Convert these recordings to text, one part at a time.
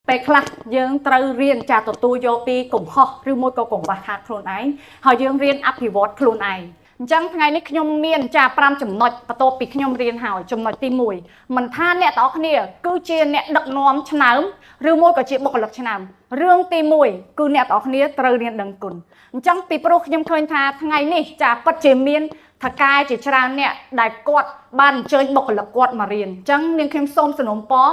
ពេលខ្លះយើងត្រូវរៀនចាទទួលយកពីកំហុសឬមួយក៏កង្វះខាតខ្លួនឯងហើយយើងរៀនអភិវឌ្ឍខ្លួនឯងអញ្ចឹងថ្ងៃនេះខ្ញុំមានចា5ចំណុចបន្ទាប់ពីខ្ញុំរៀនហើយចំណុចទី1មិនថាអ្នកទាំងអស់គ្នាគឺជាអ្នកដឹកនាំឆ្នើមឬមួយក៏ជាបុគ្គលិកឆ្នើមរឿងទី1គឺអ្នកទាំងអស់គ្នាត្រូវរៀនដឹងគុណអញ្ចឹងពីព្រោះខ្ញុំឃើញថាថ្ងៃនេះចាពិតជាមានថកែជាច្រើនអ្នកដែលគាត់បានអញ្ជើញបុគ្គលិកគាត់មករៀនអញ្ចឹងនាងខ្ញុំសូមសនំពរ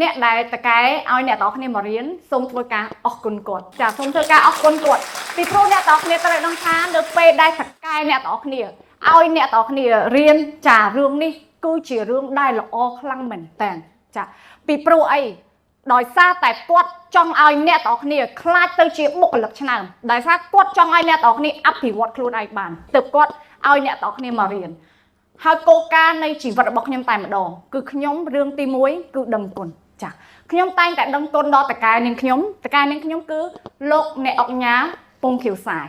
អ្នកដែលតកែឲ្យអ្នកទាំងអស់គ្នាមករៀនសូមធ្វើការអរគុណគាត់ចាសូមធ្វើការអរគុណគាត់ពីព្រោះអ្នកទាំងអស់គ្នាត្រូវដឹងថានៅពេលដែលតកែអ្នកទាំងអស់គ្នាឲ្យអ្នកទាំងអស់គ្នារៀនចារឿងនេះគឺជារឿងដែលល្អខ្លាំងមែនតើចាពីព្រោះអីដោយសារតែគាត់ចង់ឲ្យអ្នកទាំងអស់គ្នាខ្លាចទៅជាបុគ្គលិកឆ្នើមដោយសារគាត់ចង់ឲ្យអ្នកទាំងអស់គ្នាអភិវឌ្ឍខ្លួនឯងបានទើបគាត់ឲ្យអ្នកទាំងអស់គ្នាមករៀនហើយគោលការណ៍នៃជីវិតរបស់ខ្ញុំតែម្ដងគឺខ្ញុំរឿងទី1គឺដឹងគុណចាខ្ញុំតែងតែដឹងគុណដល់តកែនាងខ្ញុំគឺលោកអ្នកអុកញ៉ាពងខៀវសាយ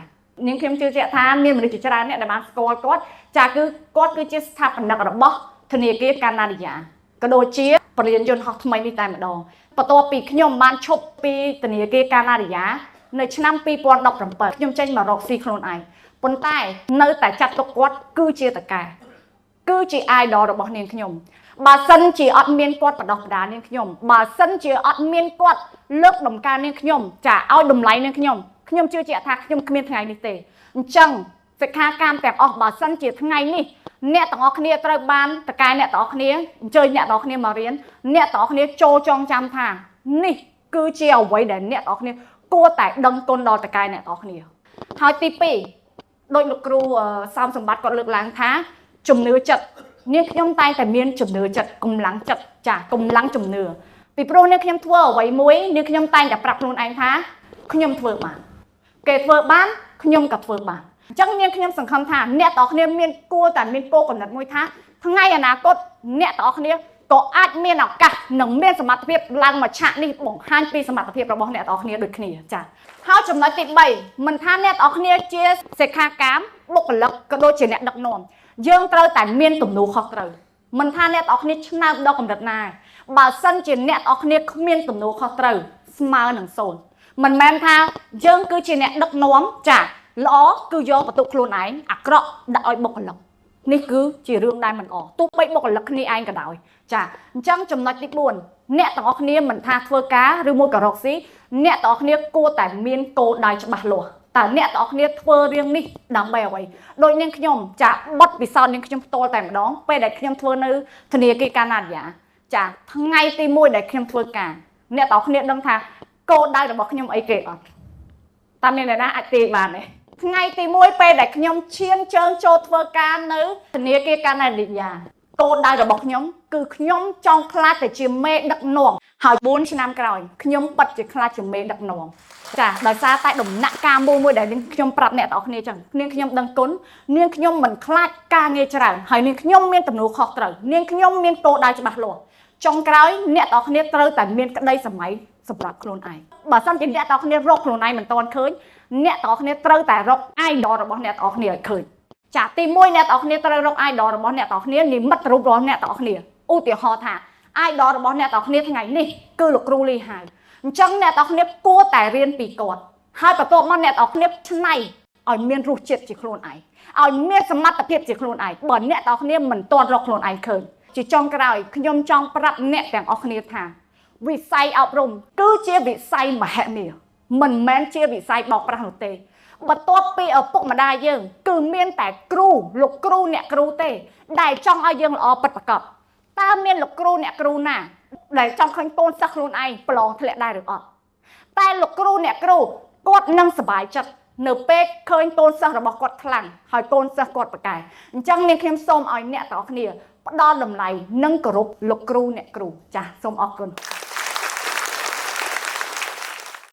នាងខ្ញុំជឿជាក់ថាមានមនុស្សជាច្រើនអ្នកដែលបានស្គាល់គាត់ចាគឺគាត់គឺជាស្ថាបនិករបស់ធនាគារកាណាឌីយ៉ាក៏ដូចជាបរិញ្ញាយន្តហោះថ្មីនេះតែម្ដងបន្ទាប់ពីខ្ញុំបានឈប់ពីធនាគារកាណាឌីយ៉ានៅឆ្នាំ2017ខ្ញុំចេញមករកស៊ីខ្លួនឯងប៉ុន្តែនៅតែចាត់ទុកគាត់គឺជាតកែគឺជា idol របស់នាងខ្ញុំបើសិនជាអត់មានគាត់បដោះបដានាងខ្ញុំបើសិនជាអត់មានគាត់លើកដំណើរនាងខ្ញុំចាឲ្យតម្លៃនាងខ្ញុំជឿជាក់ថាខ្ញុំគ្មានថ្ងៃនេះទេអញ្ចឹងសិក្ខាកាមទាំងអស់បើសិនជាថ្ងៃនេះអ្នកទាំងអស់គ្នាត្រូវបានតកែអ្នកទាំងអស់គ្នាអញ្ជើញអ្នកទាំងអស់គ្នាមករៀនអ្នកទាំងអស់គ្នាចូលចងចាំថានេះគឺជាអ្វីដែលអ្នកទាំងអស់គ្នាគួរតែដឹងគុណដល់តកែអ្នកទាំងអស់គ្នាហើយទី2ដោយលោកគ្រូសោមសម្បត្តិគាត់លើកឡើងថាជំនឿចិត្តនាងខ្ញុំតែងតែមានជំនឿចិត្តកម្លាំងចិត្តចាកម្លាំងជំនឿពីព្រោះនាងខ្ញុំធ្វើអ្វីមួយនាងខ្ញុំតែងតែប្រាប់ខ្លួនឯងថាខ្ញុំធ្វើបានគេធ្វើបានខ្ញុំក៏ធ្វើបានអញ្ចឹងនាងខ្ញុំសង្ឃឹមថាអ្នកទាំងអស់គ្នាមានគួរតែមានគោលគំនិតមួយថាថ្ងៃអនាគតអ្នកទាំងអស់គ្នាក៏អាចមានឱកាសនិងមានសមត្ថភាពឡើងមកឆាកនេះបង្ហាញពីសមត្ថភាពរបស់អ្នកទាំងអស់គ្នាដូចគ្នាចាហើយចំណុចទី3មិនថាអ្នកទាំងអស់គ្នាជាសិក្ខាកាមបុគ្គលិកក៏ដូចជាអ្នកដឹកនាំយើងត្រូវតែមានទំនួលខុសត្រូវមិនថាអ្នកទាំងអស់គ្នាឆ្នើមដល់កម្រិតណាបើសិនជាអ្នកទាំងអស់គ្នាគ្មានទំនួលខុសត្រូវស្មើនឹង0មិនមែនថាយើងគឺជាអ្នកដឹកនាំចាល្អគឺយកបន្ទុកខ្លួនឯងអាក្រក់ដាក់ឲ្យបុគ្គលិកនេះគឺជារឿងដែលមិនល្អទោះបីបុគ្គលិកគ្នាឯងក៏ដោយចាអញ្ចឹងចំណុចទី4អ្នកទាំងអស់គ្នាមិនថាធ្វើការឬមួយក៏រកស៊ីអ្នកទាំងអស់គ្នាគួរតែមានគោលដៅច្បាស់លាស់តើអ្នកទាំងអស់គ្នាធ្វើរឿងនេះដើម្បីអ្វីដូចនាងខ្ញុំចាបត់ពិសោធន៍នាងខ្ញុំផ្ទាល់តែម្ដងពេលដែលខ្ញុំធ្វើនៅធនាគារកាណាឌីយ៉ាចាថ្ងៃទី1ដែលខ្ញុំធ្វើការអ្នកទាំងអស់គ្នាដឹងថាគោលដៅរបស់ខ្ញុំអីគេអត់តាមមានអ្នកណាអាចទាយបានទេថ្ងៃទី1ពេលដែលខ្ញុំឈានជើងចូលធ្វើការនៅធនាគារកាណាឌីយ៉ាគោលដៅរបស់ខ្ញុំគឺខ្ញុំចង់ខ្លាចតែជាមេដឹកនាំហើយ4ឆ្នាំក្រោយខ្ញុំពិតជាខ្លាចជាមេដឹកនាំចាដោយសារតែដំណាក់កាលមួយដែលខ្ញុំប្រាប់អ្នកទាំងអស់គ្នាចឹងនាងខ្ញុំដឹងគុណនាងខ្ញុំមិនខ្លាចការងារច្រើនហើយនាងខ្ញុំមានទំនួលខុសត្រូវនាងខ្ញុំមានគោលដៅច្បាស់លាស់ចុងក្រោយអ្នកទាំងអស់គ្នាត្រូវតែមានក្តីសម័យសម្រាប់ខ្លួនឯងបើសិនជាអ្នកទាំងអស់គ្នារកខ្លួនឯងមិនទាន់ឃើញអ្នកទាំងអស់គ្នាត្រូវតែរក idol របស់អ្នកទាំងអស់គ្នាឲ្យឃើញចាទី1អ្នកទាំងអស់គ្នាត្រូវរក idol របស់អ្នកទាំងអស់គ្នានិមិត្តរូបរបស់អ្នកទាំងអស់គ្នាឧទាហរណ៍ថា idol របស់អ្នកទាំងអស់គ្នាថ្ងៃនេះគឺលោកគ្រូលីហើយអញ្ចឹងអ្នកទាំងអស់គ្នាគួរតែរៀនពីគាត់ហើយបន្ទាប់មកអ្នកទាំងអស់គ្នាច្នៃឲ្យមានរសជាតិជាខ្លួនឯងឲ្យមានសមត្ថភាពជាខ្លួនឯងបើអ្នកទាំងអស់គ្នាមិនទាន់រកខ្លួនឯងឃើញជាចុងក្រោយខ្ញុំចង់ប្រាប់អ្នកទាំងអស់គ្នាថាវិស័យអប់រំគឺជាវិស័យមហិមាមិនមែនជាវិស័យបោកប្រាស់នោះទេបន្ទាប់ពីឪពុកម្ដាយយើងគឺមានតែគ្រូលោកគ្រូអ្នកគ្រូទេដែលចង់ឲ្យយើងល្អពិតប្រាកដតើមានលោកគ្រូអ្នកគ្រូណាដែលចង់ឃើញកូនសិស្សខ្លួនឯងប្រឡងធ្លាក់ដែរឬអត់តែលោកគ្រូអ្នកគ្រូគាត់នឹងសប្បាយចិត្តនៅពេលឃើញកូនសិស្សរបស់គាត់ខ្លាំងហើយកូនសិស្សគាត់ប្រកែអញ្ចឹងនាងខ្ញុំសូមឲ្យអ្នកទាំងអស់គ្នាផ្ដល់តម្លៃនិងគោរពលោកគ្រូអ្នកគ្រូចាសសូមអរគុណ